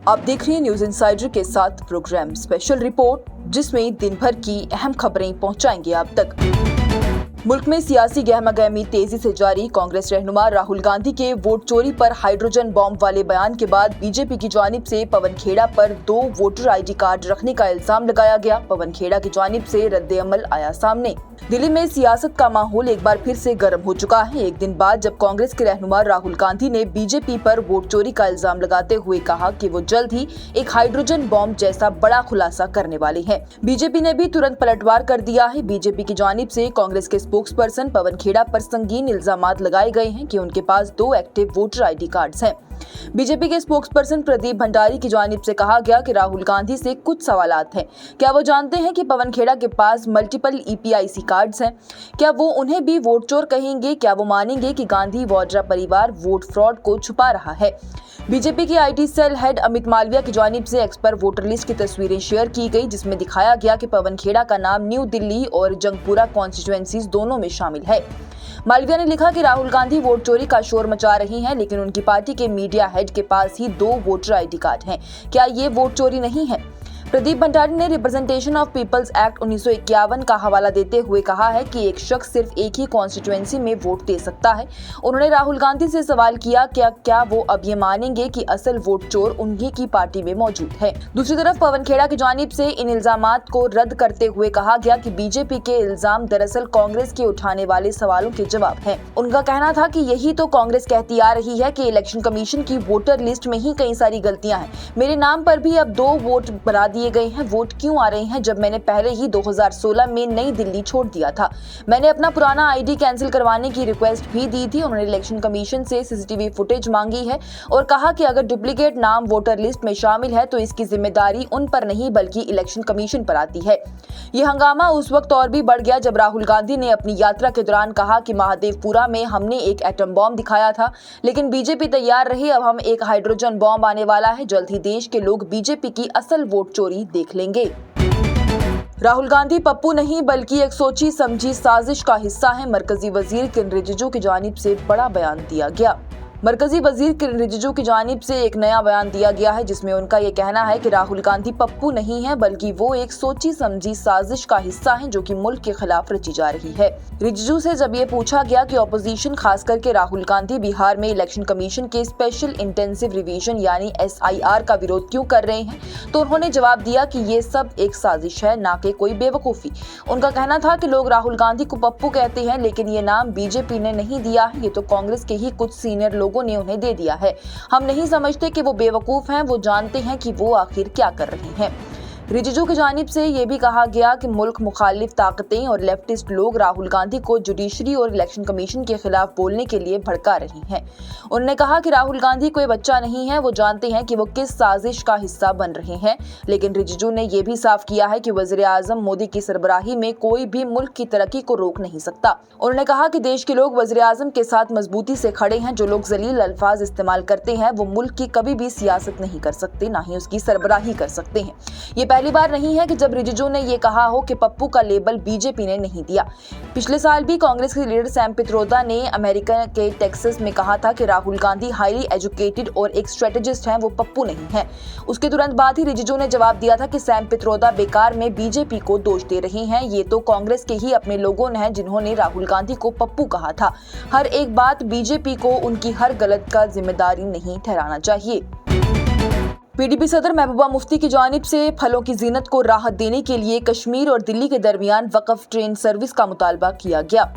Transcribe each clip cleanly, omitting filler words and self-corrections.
आप देख रहे हैं न्यूज इनसाइडर के साथ प्रोग्राम स्पेशल रिपोर्ट, जिसमें दिन भर की अहम खबरें पहुंचाएंगे आप तक। मुल्क में सियासी गहमागहमी तेजी से जारी। कांग्रेस रहनुमा राहुल गांधी के वोट चोरी पर हाइड्रोजन बॉम्ब वाले बयान के बाद बीजेपी की जानिब से पवन खेड़ा पर 2 वोटर आईडी कार्ड रखने का इल्जाम लगाया गया। पवन खेड़ा की जानिब से रद्द-ए-अमल आया सामने। दिल्ली में सियासत का माहौल एक बार फिर से गर्म हो चुका है, एक दिन बाद जब कांग्रेस के रहनुमा राहुल गांधी ने बीजेपी पर वोट चोरी का इल्जाम लगाते हुए कहा कि वो जल्द ही एक हाइड्रोजन बॉम्ब जैसा बड़ा खुलासा करने वाले हैं। बीजेपी ने भी तुरंत पलटवार कर दिया है। बीजेपी की जानिब से कांग्रेस के स्पोक्सपर्सन पवन खेड़ा पर संगीन इल्जामात लगाए गए हैं कि उनके पास 2 एक्टिव वोटर आईडी कार्ड्स हैं। बीजेपी के स्पोक्सपर्सन प्रदीप भंडारी की जानिब से कहा गया कि राहुल गांधी से कुछ सवालात हैं। क्या वो जानते हैं कि पवन खेड़ा के पास मल्टीपल ईपीआईसी कार्ड्स हैं? क्या वो उन्हें भी वोट चोर कहेंगे? क्या वो मानेंगे कि गांधी वाड्रा परिवार वोट फ्रॉड को छुपा रहा है? बीजेपी की IT cell head Amit Malviya की जानिब से एक्स पर वोटर लिस्ट की तस्वीरें शेयर की गई, जिसमें दिखाया गया कि पवन खेड़ा का नाम न्यू दिल्ली और जंगपुरा कॉन्स्टिट्यूएंसीज दोनों में शामिल है। मालविया ने लिखा कि राहुल गांधी वोट चोरी का शोर मचा रही हैं, लेकिन उनकी पार्टी के मीडिया हेड के पास ही 2 वोटर आईडी कार्ड हैं। क्या ये वोट चोरी नहीं है? प्रदीप भंडारी ने रिप्रेजेंटेशन ऑफ पीपल्स एक्ट 1951 का हवाला देते हुए कहा है कि एक शख्स सिर्फ एक ही कॉन्स्टिट्यूएंसी में वोट दे सकता है। उन्होंने राहुल गांधी से सवाल किया क्या वो अब ये मानेंगे कि असल वोट चोर उन्हीं की पार्टी में मौजूद है। दूसरी तरफ पवन खेड़ा की जानिब से इन इल्जामात को रद्द करते हुए कहा गया कि बीजेपी के इल्जाम दरअसल कांग्रेस के उठाने वाले सवालों के जवाब है। उनका कहना था कि यही तो कांग्रेस कहती आ रही है कि इलेक्शन कमीशन की वोटर लिस्ट में ही कई सारी गलतियां हैं। मेरे नाम पर भी अब 2 वोट बना दिए गए हैं। वोट क्यों आ रहे हैं जब मैंने पहले ही 2016 में नई दिल्ली छोड़ दिया था? मैंने अपना पुराना आईडी कैंसिल करवाने की रिक्वेस्ट भी दी थी। उन्होंने इलेक्शन कमीशन से सीसीटीवी फुटेज मांगी है और कहा कि अगर डुप्लीकेट नाम वोटर लिस्ट में शामिल है तो इसकी जिम्मेदारी उन पर नहीं बल्कि इलेक्शन कमीशन पर आती है। ये हंगामा उस वक्त और भी बढ़ गया जब राहुल गांधी ने अपनी यात्रा के दौरान कहा कि महादेवपुरा में हमने एक एटम बॉम्ब दिखाया था, लेकिन बीजेपी तैयार रही। अब हम एक हाइड्रोजन बॉम्ब आने वाला है। जल्द ही देश के लोग बीजेपी की असल वोट चोरी देख लेंगे। राहुल गांधी पप्पू नहीं बल्कि एक सोची समझी साजिश का हिस्सा है। मरकजी वजीर किरेन रिजिजू की जानिब से बड़ा बयान दिया गया। मरकजी वजीर किरेन रिजिजू की जानिब से एक नया बयान दिया गया है, जिसमें उनका ये कहना है कि राहुल गांधी पप्पू नहीं है बल्कि वो एक सोची समझी साजिश का हिस्सा है जो कि मुल्क के खिलाफ रची जा रही है। रिजिजू से जब ये पूछा गया कि ऑपोजिशन खास करके राहुल गांधी बिहार में इलेक्शन कमीशन के स्पेशल इंटेंसिव रिवीजन यानी SIR का विरोध क्यों कर रहे हैं, तो उन्होंने जवाब दिया कि ये सब एक साजिश है, ना कि कोई बेवकूफ़ी। उनका कहना था कि लोग राहुल गांधी को पप्पू कहते हैं, लेकिन ये नाम बीजेपी ने नहीं दिया है, ये तो कांग्रेस के ही कुछ सीनियर लोगों ने उन्हें दे दिया है। हम नहीं समझते कि वो बेवकूफ हैं, वो जानते हैं कि वो आखिर क्या कर रहे हैं। रिजिजू की जानिब से ये भी कहा गया कि मुल्क मुखालिफ ताकतें और लेफ्टिस्ट लोग राहुल गांधी को जुडिशरी और इलेक्शन कमीशन के खिलाफ बोलने के लिए भड़का रही हैं। उन्होंने कहा कि राहुल गांधी कोई बच्चा नहीं है, वो जानते हैं कि वो किस साजिश का हिस्सा बन रहे हैं। लेकिन रिजिजू ने यह भी साफ किया है कि वज़ीर आज़म मोदी की सरबराही में कोई भी मुल्क की तरक्की को रोक नहीं सकता। उन्होंने कहा कि देश के लोग वज़ीर आज़म के साथ मजबूती से खड़े हैं। जो लोग जलील अल्फाज इस्तेमाल करते हैं वो मुल्क की कभी भी सियासत नहीं कर सकते, ना ही उसकी सरबराही कर सकते हैं। ये पहली बार नहीं है कि जब रिजिजू ने ये कहा हो कि पप्पू का लेबल बीजेपी ने नहीं दिया। पिछले साल भी कांग्रेस के लीडर सैम पित्रोदा ने अमेरिका के टेक्सास में कहा था कि राहुल गांधी हाईली एजुकेटेड और एक स्ट्रेटेजिस्ट हैं, वो पप्पू नहीं है। उसके तुरंत बाद ही रिजिजू ने जवाब दिया था कि सैम पित्रोदा बेकार में बीजेपी को दोष दे रहे हैं। ये तो कांग्रेस के ही अपने लोगों ने हैं जिन्होंने राहुल गांधी को पप्पू कहा था। हर एक बात बीजेपी को उनकी हर गलत का जिम्मेदारी नहीं ठहराना चाहिए। PDP सदर महबूबा मुफ्ती की जानिब से फलों की जीनत को राहत देने के लिए कश्मीर और दिल्ली के दरमियान वक़फ़ ट्रेन सर्विस का मुतालबा किया गया।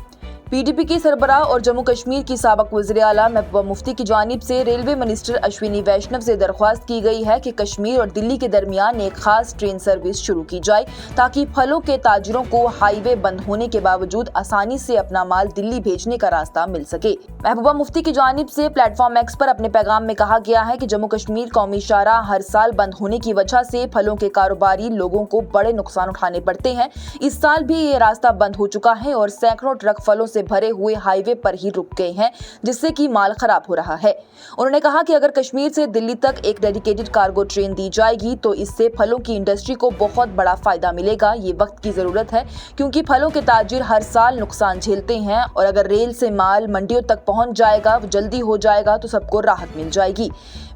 PDP की सरबराह और जम्मू कश्मीर की साबिक़ वज़ीर आला महबूबा मुफ्ती की जानिब से रेलवे मिनिस्टर अश्विनी वैष्णव से दरख्वास्त की गई है कि कश्मीर और दिल्ली के दरमियान एक खास ट्रेन सर्विस शुरू की जाए, ताकि फलों के ताजिरों को हाईवे बंद होने के बावजूद आसानी से अपना माल दिल्ली भेजने का रास्ता मिल सके। महबूबा मुफ्ती की जानिब से प्लेटफॉर्म X पर अपने पैगाम में कहा गया है कि जम्मू कश्मीर कौमी शाहराह हर साल बंद होने की वजह से फलों के कारोबारी लोगों को बड़े नुकसान उठाने पड़ते हैं। इस साल भी ये रास्ता बंद हो चुका है और सैकड़ों ट्रक फलों से भरे हुए हाईवे पर ही रुक गए हैं, जिससे कि माल खराब हो रहा है। उन्होंने कहा कि अगर कश्मीर से दिल्ली तक एक डेडिकेटेड कार्गो ट्रेन दी जाएगी तो इससे फलों की इंडस्ट्री को बहुत बड़ा फायदा मिलेगा। ये वक्त की जरूरत है क्योंकि फलों के ताजिर हर साल नुकसान झेलते हैं और अगर रेल से माल मंडियों तक पहुंच जाएगा, जल्दी हो जाएगा तो सबको राहत मिल जाएगी।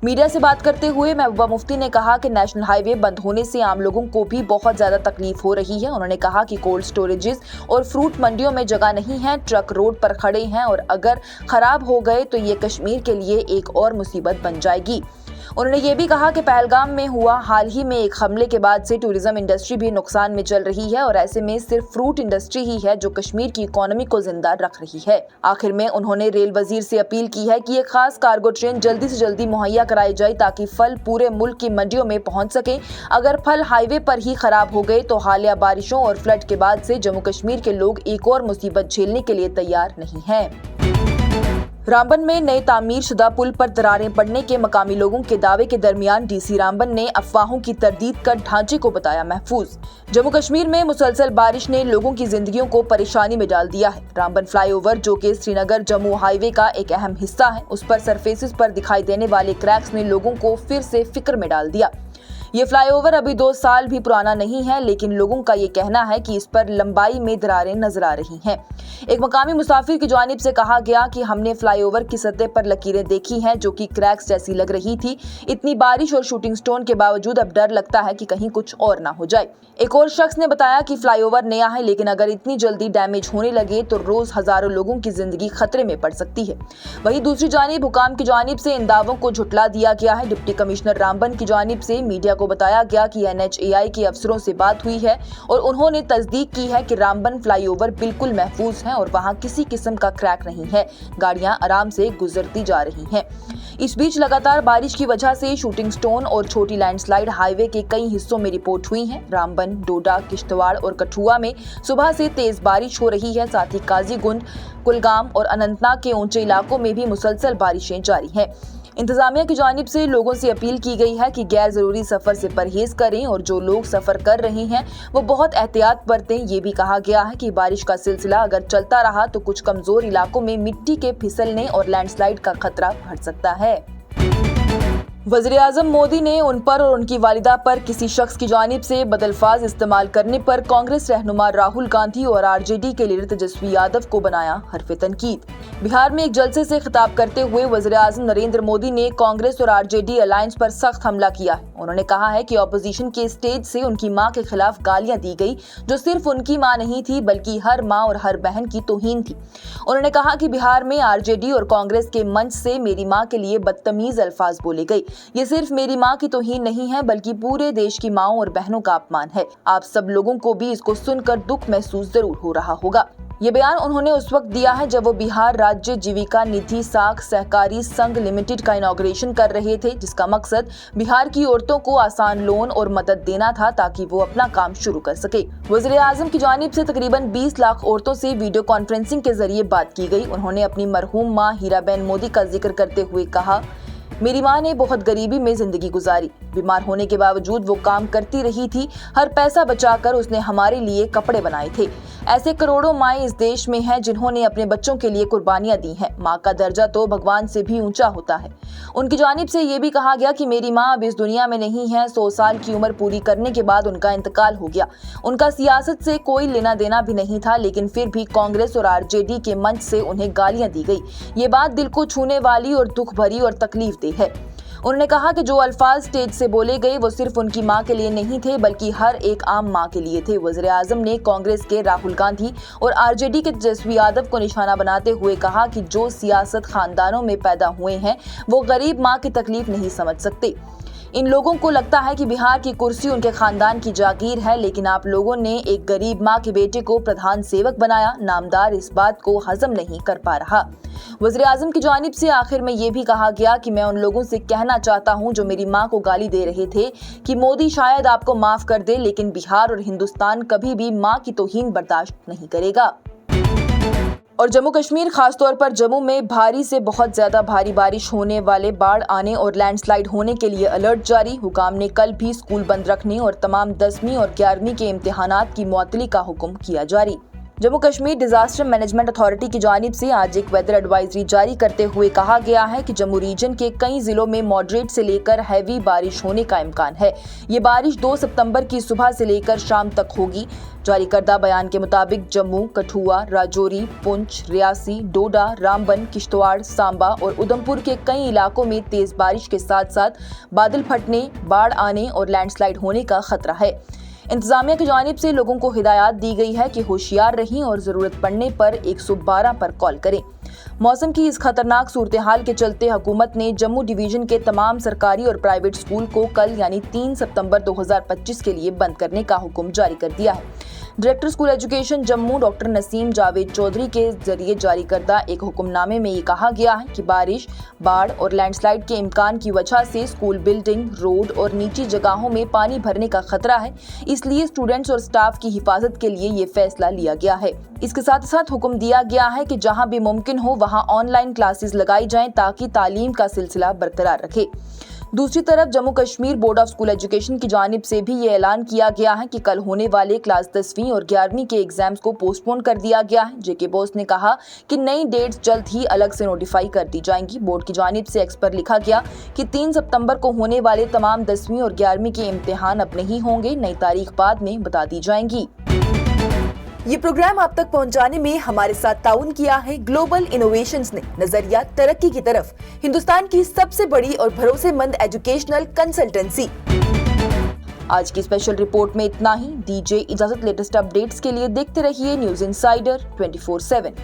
मीडिया से बात करते हुए महबूबा मुफ्ती ने कहा कि नेशनल हाईवे बंद होने से आम लोगों को भी बहुत ज्यादा तकलीफ हो रही है। उन्होंने कहा कि कोल्ड स्टोरेजेस और फ्रूट मंडियों में जगह नहीं है, ट्रक रोड पर खड़े हैं और अगर खराब हो गए तो ये कश्मीर के लिए एक और मुसीबत बन जाएगी। उन्होंने ये भी कहा कि पहलगाम में हुआ हाल ही में एक हमले के बाद से टूरिज्म इंडस्ट्री भी नुकसान में चल रही है और ऐसे में सिर्फ फ्रूट इंडस्ट्री ही है जो कश्मीर की इकोनॉमी को जिंदा रख रही है। आखिर में उन्होंने रेल वजीर से अपील की है कि एक खास कार्गो ट्रेन जल्दी से जल्दी मुहैया कराई जाए ताकि फल पूरे मुल्क की मंडियों में पहुंच सके। अगर फल हाईवे पर ही खराब हो गए तो हालिया बारिशों और फ्लड के बाद से जम्मू कश्मीर के लोग एक और मुसीबत झेलने के लिए तैयार नहीं है। रामबन में नए तामीर शुदा पुल पर दरारें पड़ने के मकामी लोगों के दावे के दरमियान डीसी रामबन ने अफवाहों की तरदीद कर ढांचे को बताया महफूज। जम्मू कश्मीर में मुसलसल बारिश ने लोगों की जिंदगियों को परेशानी में डाल दिया है। रामबन फ्लाईओवर जो कि श्रीनगर जम्मू हाईवे का एक अहम हिस्सा है, उस पर सरफेसेस पर दिखाई देने वाले क्रैक्स ने लोगों को फिर से फिक्र में डाल दिया। ये फ्लाईओवर अभी 2 साल भी पुराना नहीं है, लेकिन लोगों का ये कहना है कि इस पर लंबाई में दरारें नजर आ रही हैं। एक मकामी मुसाफिर की जानिब से कहा गया कि हमने फ्लाईओवर की सतह पर लकीरें देखी हैं जो कि क्रैक्स जैसी लग रही थी। इतनी बारिश और शूटिंग स्टोन के बावजूद अब डर लगता है कि कहीं कुछ और ना हो जाए। एक और शख्स ने बताया कि फ्लाईओवर नया है, लेकिन अगर इतनी जल्दी डैमेज होने लगे तो रोज हजारों लोगों की जिंदगी खतरे में पड़ सकती है। वहीं दूसरी जानिब हुकाम की जानिब से इन दावों को झुटला दिया गया है। डिप्टी कमिश्नर रामबन की जानिब से मीडिया को बताया गया कि NHAI के अफसरों से बात हुई है और उन्होंने तस्दीक की है कि रामबन फ्लाईओवर बिल्कुल महफूज है और वहां किसी किस्म का क्रैक नहीं है। गाड़ियां आराम से गुजरती जा रही हैं। इस बीच लगातार बारिश की वजह से शूटिंग स्टोन और छोटी लैंडस्लाइड हाईवे के कई हिस्सों में रिपोर्ट हुई हैं। रामबन, डोडा, किश्तवाड़ और कठुआ में सुबह से तेज बारिश हो रही है। साथ ही काजीगुंड, कुलगाम और अनंतनाग के ऊंचे इलाकों में भी मुसलसल बारिशें जारी हैं। इंतजामिया की जानिब से लोगों से अपील की गई है कि गैर जरूरी सफर से परहेज करें और जो लोग सफर कर रहे हैं वो बहुत एहतियात बरतें। ये भी कहा गया है कि बारिश का सिलसिला अगर चलता रहा तो कुछ कमजोर इलाकों में मिट्टी के फिसलने और लैंडस्लाइड का खतरा बढ़ सकता है। वज़ीर-ए-आज़म मोदी ने उन पर और उनकी वालिदा पर किसी शख्स की जानिब से बदअल्फाज इस्तेमाल करने पर कांग्रेस रहनुमा राहुल गांधी और RJD के लीडर तेजस्वी यादव को बनाया हरफ तनकीद। बिहार में एक जलसे से खिताब करते हुए वज़ीर-ए-आज़म नरेंद्र मोदी ने कांग्रेस और RJD अलायंस पर सख्त हमला किया है। उन्होंने कहा है कि ऑपोजिशन के स्टेज से उनकी मां के खिलाफ गालियां दी गई, जो सिर्फ उनकी मां नहीं थी बल्कि हर मां और हर बहन की तौहीन थी। उन्होंने कहा कि बिहार में RJD और कांग्रेस के मंच से मेरी मां के लिए बदतमीज अल्फाज बोले गए। ये सिर्फ मेरी मां की तौहीन नहीं है बल्कि पूरे देश की माओं और बहनों का अपमान है। आप सब लोगों को भी इसको सुनकर दुख महसूस जरूर हो रहा होगा। ये बयान उन्होंने उस वक्त दिया है जब वो बिहार राज्य जीविका निधि साख सहकारी संघ लिमिटेड का इनॉग्रेशन कर रहे थे, जिसका मकसद बिहार की औरतों को आसान लोन और मदद देना था ताकि वो अपना काम शुरू कर सके। वज़ीर-ए-आज़म की जानिब से तकरीबन 20 लाख औरतों से वीडियो कॉन्फ्रेंसिंग के जरिए बात की गई। उन्होंने अपनी मरहूम मां हीराबेन मोदी का जिक्र करते हुए कहा, मेरी मां ने बहुत गरीबी में जिंदगी गुजारी। बीमार होने के बावजूद वो काम करती रही थी। हर पैसा बचाकर उसने हमारे लिए कपड़े बनाए थे। ऐसे करोड़ों माएं इस देश में हैं जिन्होंने अपने बच्चों के लिए कुर्बानियां दी हैं। मां का दर्जा तो भगवान से भी ऊंचा होता है। उनकी जानिब से ये भी कहा गया कि मेरी मां अब इस दुनिया में नहीं है। 100 साल की उम्र पूरी करने के बाद उनका इंतकाल हो गया। उनका सियासत से कोई लेना देना भी नहीं था, लेकिन फिर भी कांग्रेस और RJD के मंच से उन्हें गालियां दी गई। ये बात दिल को छूने वाली और दुख भरी और तकलीफ दे है। उन्होंने कहा कि जो अल्फाज स्टेज से बोले गए वो सिर्फ उनकी मां के लिए नहीं थे बल्कि हर एक आम मां के लिए थे। वज़ीर-ए-आज़म ने कांग्रेस के राहुल गांधी और RJD के तेजस्वी यादव को निशाना बनाते हुए कहा कि जो सियासत खानदानों में पैदा हुए हैं वो गरीब मां की तकलीफ नहीं समझ सकते। इन लोगों को लगता है कि बिहार की कुर्सी उनके खानदान की जागीर है, लेकिन आप लोगों ने एक गरीब मां के बेटे को प्रधान सेवक बनाया। नामदार इस बात को हजम नहीं कर पा रहा। वज़ीर-ए-आज़म की जानिब से आखिर में ये भी कहा गया कि मैं उन लोगों से कहना चाहता हूं जो मेरी मां को गाली दे रहे थे कि मोदी शायद आपको माफ कर दे, लेकिन बिहार और हिंदुस्तान कभी भी मां की तौहीन बर्दाश्त नहीं करेगा। और जम्मू कश्मीर खासतौर पर जम्मू में भारी से बहुत ज्यादा भारी बारिश होने वाले, बाढ़ आने और लैंडस्लाइड होने के लिए अलर्ट जारी। हुकाम ने कल भी स्कूल बंद रखने और तमाम 10वीं और 11वीं के इम्तिहानात की मुअत्तली का हुक्म किया जारी। Jammu Kashmir disaster management authority की जानिब से आज एक वेदर एडवाइजरी जारी करते हुए कहा गया है कि जम्मू रीजन के कई जिलों में मॉडरेट से लेकर हैवी बारिश होने का इम्कान है। ये बारिश 2 सितंबर की सुबह से लेकर शाम तक होगी। जारी करदा बयान के मुताबिक जम्मू, कठुआ, राजौरी, पुंछ, रियासी, डोडा, रामबन, किश्तवाड़, सांबा और उधमपुर के कई इलाकों में तेज बारिश के साथ साथ बादल फटने, बाढ़ आने और लैंडस्लाइड होने का खतरा है। इंतजामिया की जानिब से लोगों को हिदायत दी गई है कि होशियार रहें और जरूरत पड़ने पर 112 पर कॉल करें। मौसम की इस खतरनाक सूरत हाल के चलते हुकूमत ने जम्मू डिवीजन के तमाम सरकारी और प्राइवेट स्कूल को कल यानी 3 सितंबर 2025 के लिए बंद करने का हुक्म जारी कर दिया है। Director school education Jammu doctor Naseem Javed Chaudhary के जरिए जारी करदा एक हुक्मनामे में ये कहा गया है कि बारिश, बाढ़ और लैंडस्लाइड के इम्कान की वजह से स्कूल बिल्डिंग, रोड और निजी जगहों में पानी भरने का खतरा है, इसलिए स्टूडेंट्स और स्टाफ की हिफाजत के लिए ये फैसला लिया गया है। इसके साथ साथ हुक्म दिया गया है कि जहां भी मुमकिन हो वहां ऑनलाइन क्लासेस लगाई जाएं ताकि तालीम का सिलसिला बरकरार रखे। दूसरी तरफ Jammu Kashmir board of school education की जानिब से भी ये ऐलान किया गया है कि कल होने वाले क्लास 10वीं और 11वीं के एग्जाम्स को पोस्टपोन कर दिया गया है। जेके बोस ने कहा कि नई डेट्स जल्द ही अलग से नोटिफाई कर दी जाएंगी। बोर्ड की जानिब से एक्स पर लिखा गया कि 3 सितंबर को होने वाले तमाम 10वीं और 11वीं के इम्तिहान अब नहीं होंगे, नई तारीख बाद में बता दी जाएंगी। ये प्रोग्राम आप तक पहुंचाने में हमारे साथ ताउन किया है ग्लोबल इनोवेशंस ने। नजरिया तरक्की की तरफ, हिंदुस्तान की सबसे बड़ी और भरोसेमंद एजुकेशनल कंसल्टेंसी। आज की स्पेशल रिपोर्ट में इतना ही। दीजिए इजाजत। लेटेस्ट अपडेट्स के लिए देखते रहिए न्यूज इनसाइडर 24/7।